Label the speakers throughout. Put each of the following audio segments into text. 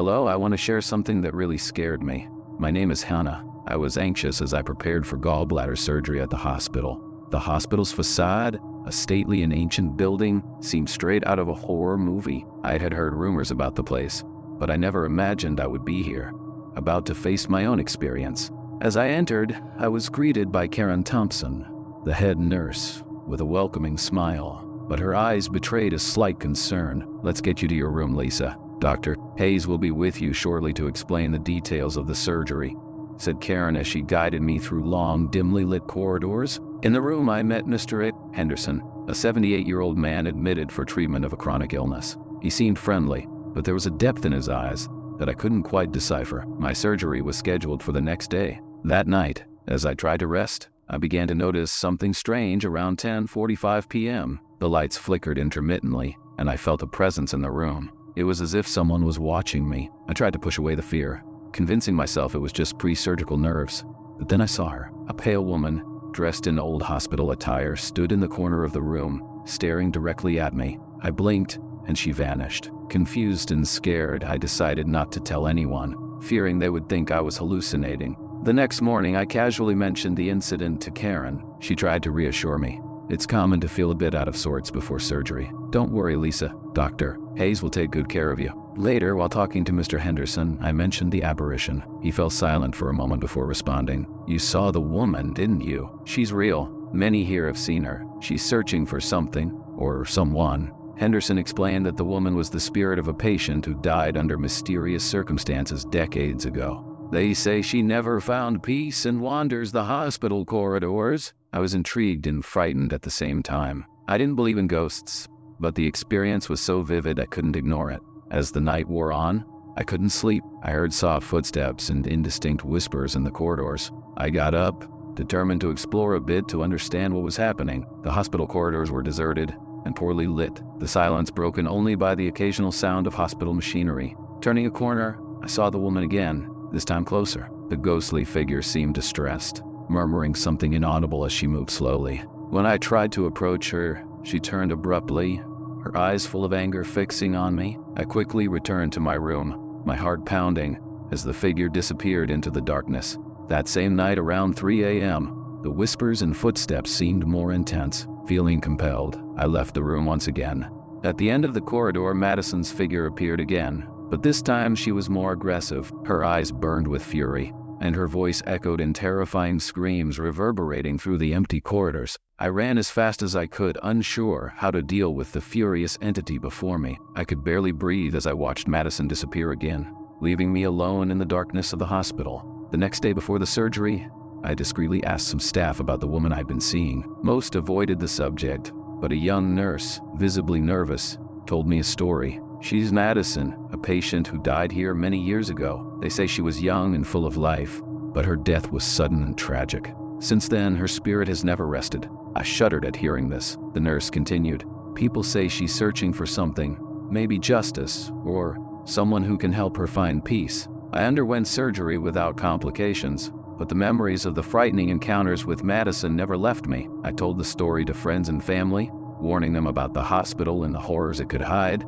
Speaker 1: Hello, I want to share something that really scared me. My name is Hannah. I was anxious as I prepared for gallbladder surgery at the hospital. The hospital's facade, a stately and ancient building, seemed straight out of a horror movie. I had heard rumors about the place, but I never imagined I would be here, about to face my own experience. As I entered, I was greeted by Karen Thompson, the head nurse, with a welcoming smile, but her eyes betrayed a slight concern. "Let's get you to your room, Lisa. Dr. Hayes will be with you shortly to explain the details of the surgery," said Karen as she guided me through long, dimly lit corridors. In the room, I met Mr. Henderson, a 78-year-old man admitted for treatment of a chronic illness. He seemed friendly, but there was a depth in his eyes that I couldn't quite decipher. My surgery was scheduled for the next day. That night, as I tried to rest, I began to notice something strange around 10:45 p.m. The lights flickered intermittently, and I felt a presence in the room. It was as if someone was watching me. I tried to push away the fear, convincing myself it was just pre-surgical nerves. But then I saw her. A pale woman, dressed in old hospital attire, stood in the corner of the room, staring directly at me. I blinked, and she vanished. Confused and scared, I decided not to tell anyone, fearing they would think I was hallucinating. The next morning, I casually mentioned the incident to Karen. She tried to reassure me. "It's common to feel a bit out of sorts before surgery. Don't worry, Lisa. Dr. Hayes will take good care of you." Later, while talking to Mr. Henderson, I mentioned the apparition. He fell silent for a moment before responding. "You saw the woman, didn't you? She's real. Many here have seen her. She's searching for something, or someone." Henderson explained that the woman was the spirit of a patient who died under mysterious circumstances decades ago. "They say she never found peace and wanders the hospital corridors." I was intrigued and frightened at the same time. I didn't believe in ghosts, but the experience was so vivid I couldn't ignore it. As the night wore on, I couldn't sleep. I heard soft footsteps and indistinct whispers in the corridors. I got up, determined to explore a bit to understand what was happening. The hospital corridors were deserted and poorly lit, the silence broken only by the occasional sound of hospital machinery. Turning a corner, I saw the woman again, this time closer. The ghostly figure seemed distressed, murmuring something inaudible as she moved slowly. When I tried to approach her, she turned abruptly, her eyes full of anger fixing on me. I quickly returned to my room, my heart pounding as the figure disappeared into the darkness. That same night around 3 a.m., the whispers and footsteps seemed more intense. Feeling compelled, I left the room once again. At the end of the corridor, Madison's figure appeared again, but this time she was more aggressive. Her eyes burned with fury, and her voice echoed in terrifying screams reverberating through the empty corridors. I ran as fast as I could, unsure how to deal with the furious entity before me. I could barely breathe as I watched Madison disappear again, leaving me alone in the darkness of the hospital. The next day before the surgery, I discreetly asked some staff about the woman I'd been seeing. Most avoided the subject, but a young nurse, visibly nervous, told me a story. "She's Madison, a patient who died here many years ago. They say she was young and full of life, but her death was sudden and tragic. Since then, her spirit has never rested." I shuddered at hearing this. The nurse continued, "People say she's searching for something, maybe justice, or someone who can help her find peace." I underwent surgery without complications, but the memories of the frightening encounters with Madison never left me. I told the story to friends and family, warning them about the hospital and the horrors it could hide.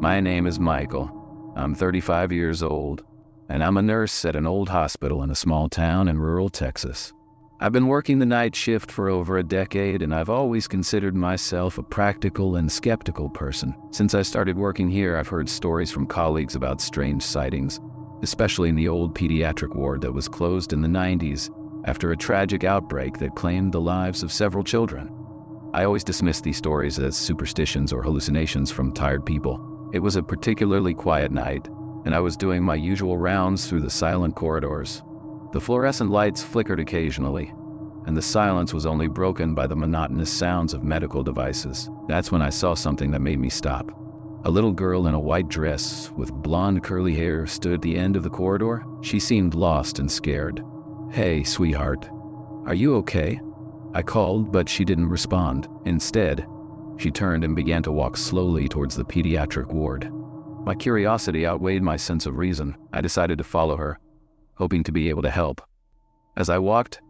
Speaker 1: My name is Michael. I'm 35 years old, and I'm a nurse at an old hospital in a small town in rural Texas. I've been working the night shift for over a decade, and I've always considered myself a practical and skeptical person. Since I started working here, I've heard stories from colleagues about strange sightings, especially in the old pediatric ward that was closed in the 90s after a tragic outbreak that claimed the lives of several children. I always dismissed these stories as superstitions or hallucinations from tired people. It was a particularly quiet night, and I was doing my usual rounds through the silent corridors. The fluorescent lights flickered occasionally, and the silence was only broken by the monotonous sounds of medical devices. That's when I saw something that made me stop. A little girl in a white dress with blonde curly hair stood at the end of the corridor. She seemed lost and scared. "Hey, sweetheart, are you okay?" I called, but she didn't respond. Instead, she turned and began to walk slowly towards the pediatric ward. My curiosity outweighed my sense of reason. I decided to follow her, hoping to be able to help. As I walked,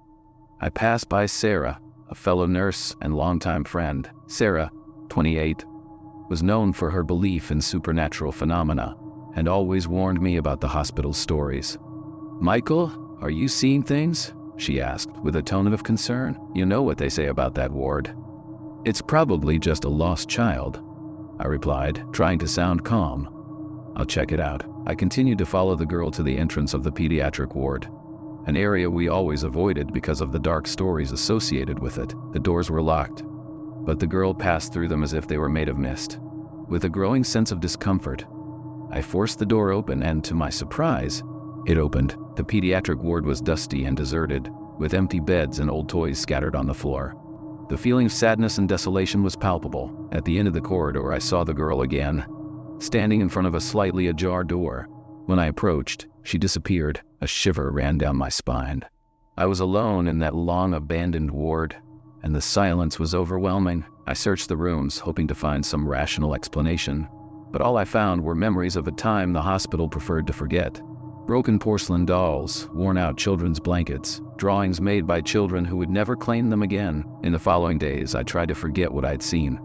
Speaker 1: I passed by Sarah, a fellow nurse and longtime friend. Sarah, 28, was known for her belief in supernatural phenomena and always warned me about the hospital's stories. "Michael, are you seeing things?" she asked with a tone of concern. "You know what they say about that ward." "It's probably just a lost child," I replied, trying to sound calm. "I'll check it out." I continued to follow the girl to the entrance of the pediatric ward, an area we always avoided because of the dark stories associated with it. The doors were locked, but the girl passed through them as if they were made of mist. With a growing sense of discomfort, I forced the door open and, to my surprise, it opened. The pediatric ward was dusty and deserted, with empty beds and old toys scattered on the floor. The feeling of sadness and desolation was palpable. At the end of the corridor, I saw the girl again, standing in front of a slightly ajar door. When I approached, she disappeared. A shiver ran down my spine. I was alone in that long abandoned ward, and the silence was overwhelming. I searched the rooms, hoping to find some rational explanation, but all I found were memories of a time the hospital preferred to forget. Broken porcelain dolls, worn-out children's blankets, drawings made by children who would never claim them again. In the following days, I tried to forget what I'd seen.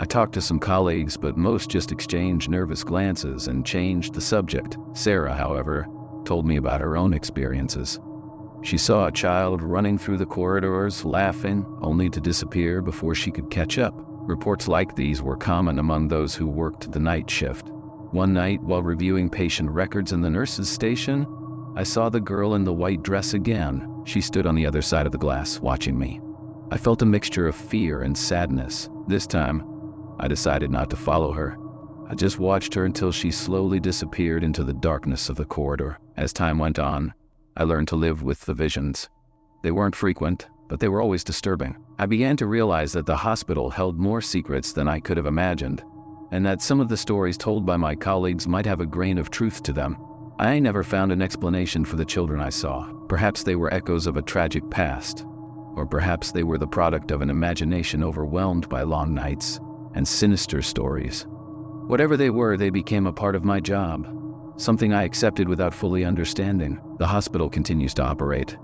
Speaker 1: I talked to some colleagues, but most just exchanged nervous glances and changed the subject. Sarah, however, told me about her own experiences. She saw a child running through the corridors, laughing, only to disappear before she could catch up. Reports like these were common among those who worked the night shift. One night, while reviewing patient records in the nurse's station, I saw the girl in the white dress again. She stood on the other side of the glass, watching me. I felt a mixture of fear and sadness. This time, I decided not to follow her. I just watched her until she slowly disappeared into the darkness of the corridor. As time went on, I learned to live with the visions. They weren't frequent, but they were always disturbing. I began to realize that the hospital held more secrets than I could have imagined, and that some of the stories told by my colleagues might have a grain of truth to them. I never found an explanation for the children I saw. Perhaps they were echoes of a tragic past, or perhaps they were the product of an imagination overwhelmed by long nights and sinister stories. Whatever they were, they became a part of my job, something I accepted without fully understanding. The hospital continues to operate,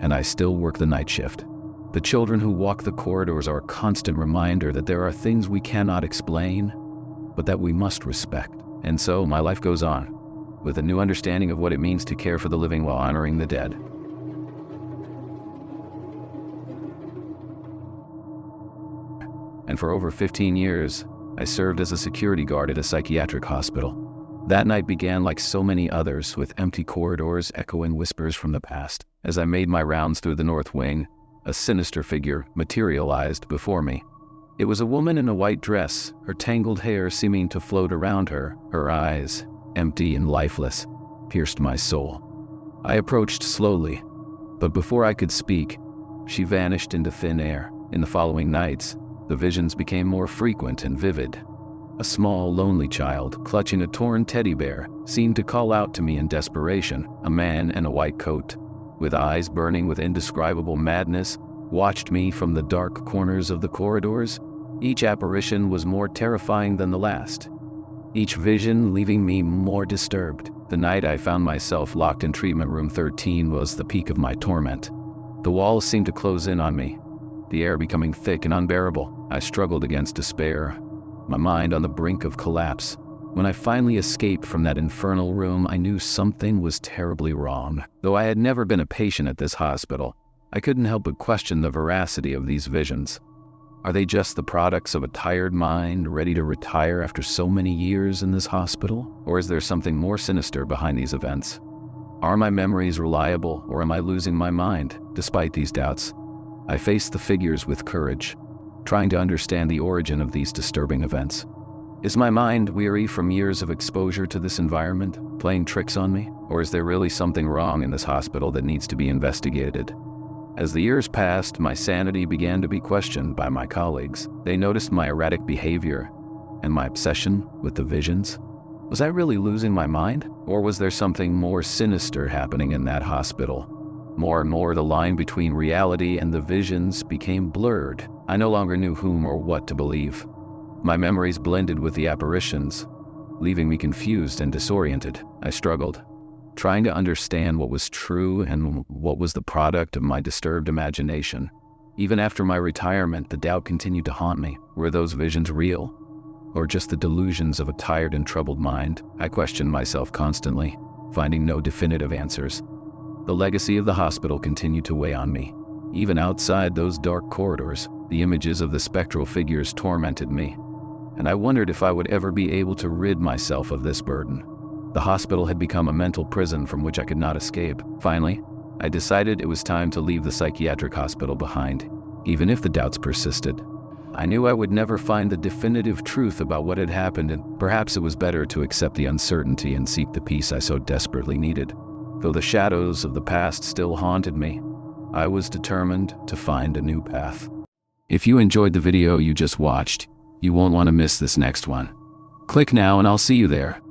Speaker 1: and I still work the night shift. The children who walk the corridors are a constant reminder that there are things we cannot explain, but that we must respect. And so my life goes on, with a new understanding of what it means to care for the living while honoring the dead. And for over 15 years, I served as a security guard at a psychiatric hospital. That night began like so many others, with empty corridors echoing whispers from the past. As I made my rounds through the north wing, a sinister figure materialized before me. It was a woman in a white dress, her tangled hair seeming to float around her. Her eyes, empty and lifeless, pierced my soul. I approached slowly, but before I could speak, she vanished into thin air. In the following nights, the visions became more frequent and vivid. A small, lonely child, clutching a torn teddy bear, seemed to call out to me in desperation. A man in a white coat, with eyes burning with indescribable madness, watched me from the dark corners of the corridors. Each apparition was more terrifying than the last, each vision leaving me more disturbed. The night I found myself locked in treatment room 13 was the peak of my torment. The walls seemed to close in on me, the air becoming thick and unbearable. I struggled against despair, my mind on the brink of collapse. When I finally escaped from that infernal room, I knew something was terribly wrong. Though I had never been a patient at this hospital, I couldn't help but question the veracity of these visions. Are they just the products of a tired mind ready to retire after so many years in this hospital? Or is there something more sinister behind these events? Are my memories reliable, or am I losing my mind? Despite these doubts, I faced the figures with courage, trying to understand the origin of these disturbing events. Is my mind weary from years of exposure to this environment, playing tricks on me? Or is there really something wrong in this hospital that needs to be investigated? As the years passed, my sanity began to be questioned by my colleagues. They noticed my erratic behavior and my obsession with the visions. Was I really losing my mind? Or was there something more sinister happening in that hospital? More and more, the line between reality and the visions became blurred. I no longer knew whom or what to believe. My memories blended with the apparitions, leaving me confused and disoriented. I struggled, trying to understand what was true and what was the product of my disturbed imagination. Even after my retirement, the doubt continued to haunt me. Were those visions real? Or just the delusions of a tired and troubled mind? I questioned myself constantly, finding no definitive answers. The legacy of the hospital continued to weigh on me. Even outside those dark corridors, the images of the spectral figures tormented me, and I wondered if I would ever be able to rid myself of this burden. The hospital had become a mental prison from which I could not escape. Finally, I decided it was time to leave the psychiatric hospital behind, even if the doubts persisted. I knew I would never find the definitive truth about what had happened, and perhaps it was better to accept the uncertainty and seek the peace I so desperately needed. Though the shadows of the past still haunted me, I was determined to find a new path. If you enjoyed the video you just watched, you won't want to miss this next one. Click now and I'll see you there.